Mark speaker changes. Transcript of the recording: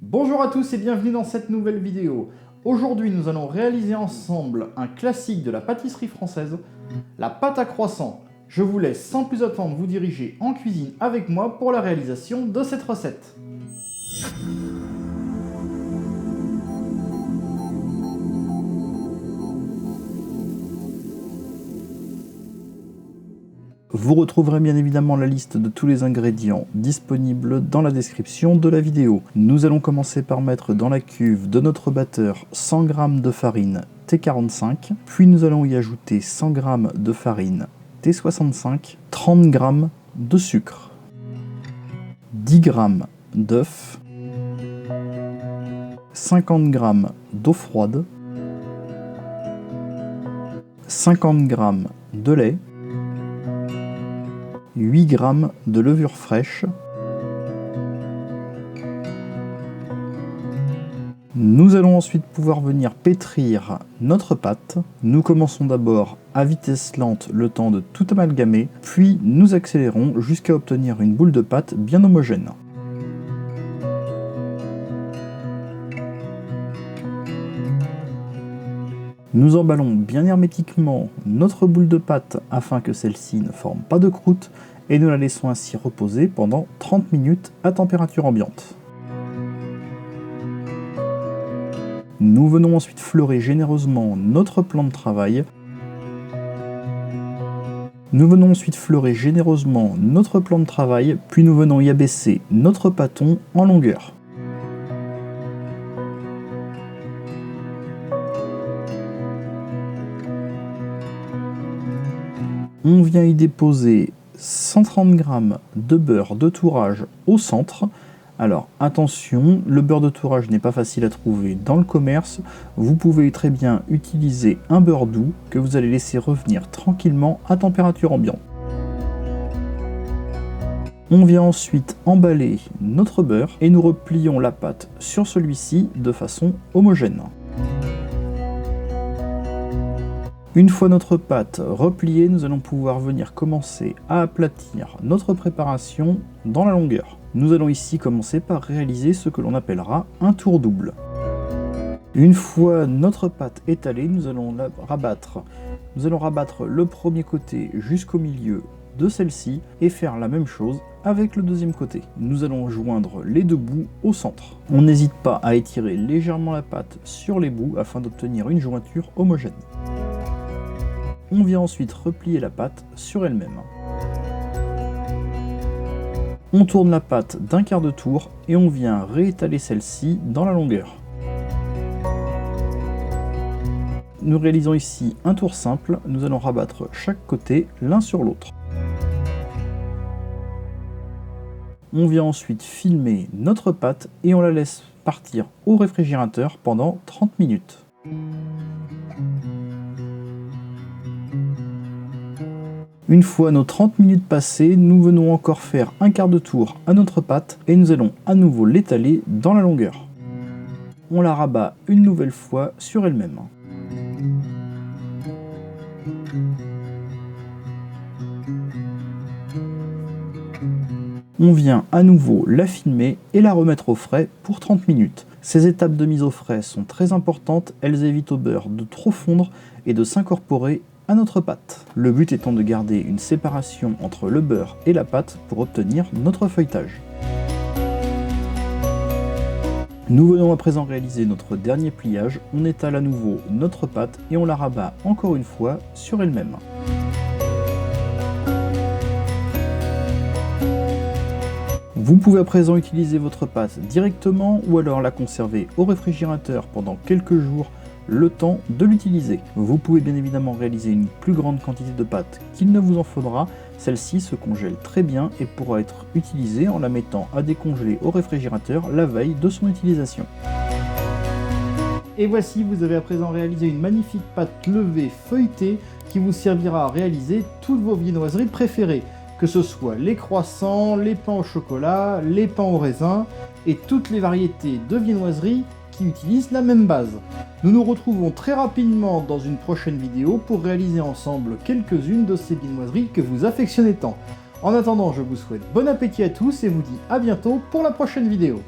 Speaker 1: Bonjour à tous et bienvenue dans cette nouvelle vidéo. Aujourd'hui nous allons réaliser ensemble un classique de la pâtisserie française, la pâte à croissant. Je vous laisse sans plus attendre vous diriger en cuisine avec moi pour la réalisation de cette recette. Vous retrouverez bien évidemment la liste de tous les ingrédients disponibles dans la description de la vidéo. Nous allons commencer par mettre dans la cuve de notre batteur 100 g de farine T45, puis nous allons y ajouter 100 g de farine T65, 30 g de sucre, 10 g d'œufs, 50 g d'eau froide, 50 g de lait, 8 g de levure fraîche. Nous allons ensuite pouvoir venir pétrir notre pâte. Nous commençons d'abord à vitesse lente le temps de tout amalgamer, puis nous accélérons jusqu'à obtenir une boule de pâte bien homogène. Nous emballons bien hermétiquement notre boule de pâte afin que celle-ci ne forme pas de croûte et nous la laissons ainsi reposer pendant 30 minutes à température ambiante. Nous venons ensuite fleurer généreusement notre plan de travail. Puis nous venons y abaisser notre pâton en longueur. On vient y déposer 130 g de beurre de tourage au centre. Alors attention, le beurre de tourage n'est pas facile à trouver dans le commerce. Vous pouvez très bien utiliser un beurre doux que vous allez laisser revenir tranquillement à température ambiante. On vient ensuite emballer notre beurre et nous replions la pâte sur celui-ci de façon homogène. Une fois notre pâte repliée, nous allons pouvoir venir commencer à aplatir notre préparation dans la longueur. Nous allons ici commencer par réaliser ce que l'on appellera un tour double. Une fois notre pâte étalée, nous allons rabattre le premier côté jusqu'au milieu de celle-ci et faire la même chose avec le deuxième côté. Nous allons joindre les deux bouts au centre. On n'hésite pas à étirer légèrement la pâte sur les bouts afin d'obtenir une jointure homogène. On vient ensuite replier la pâte sur elle-même. On tourne la pâte d'un quart de tour et on vient réétaler celle-ci dans la longueur. Nous réalisons ici un tour simple, nous allons rabattre chaque côté l'un sur l'autre. On vient ensuite filmer notre pâte et on la laisse partir au réfrigérateur pendant 30 minutes. Une fois nos 30 minutes passées, nous venons encore faire un quart de tour à notre pâte et nous allons à nouveau l'étaler dans la longueur. On la rabat une nouvelle fois sur elle-même. On vient à nouveau la filmer et la remettre au frais pour 30 minutes. Ces étapes de mise au frais sont très importantes, elles évitent au beurre de trop fondre et de s'incorporer à notre pâte. Le but étant de garder une séparation entre le beurre et la pâte pour obtenir notre feuilletage. Nous venons à présent réaliser notre dernier pliage, on étale à nouveau notre pâte et on la rabat encore une fois sur elle-même. Vous pouvez à présent utiliser votre pâte directement ou alors la conserver au réfrigérateur pendant quelques jours le temps de l'utiliser. Vous pouvez bien évidemment réaliser une plus grande quantité de pâte qu'il ne vous en faudra. Celle-ci se congèle très bien et pourra être utilisée en la mettant à décongeler au réfrigérateur la veille de son utilisation. Et voici, vous avez à présent réalisé une magnifique pâte levée feuilletée qui vous servira à réaliser toutes vos viennoiseries préférées, que ce soit les croissants, les pains au chocolat, les pains au raisin et toutes les variétés de viennoiseries qui utilisent la même base. Nous nous retrouvons très rapidement dans une prochaine vidéo pour réaliser ensemble quelques-unes de ces viennoiseries que vous affectionnez tant. En attendant, je vous souhaite bon appétit à tous et vous dis à bientôt pour la prochaine vidéo.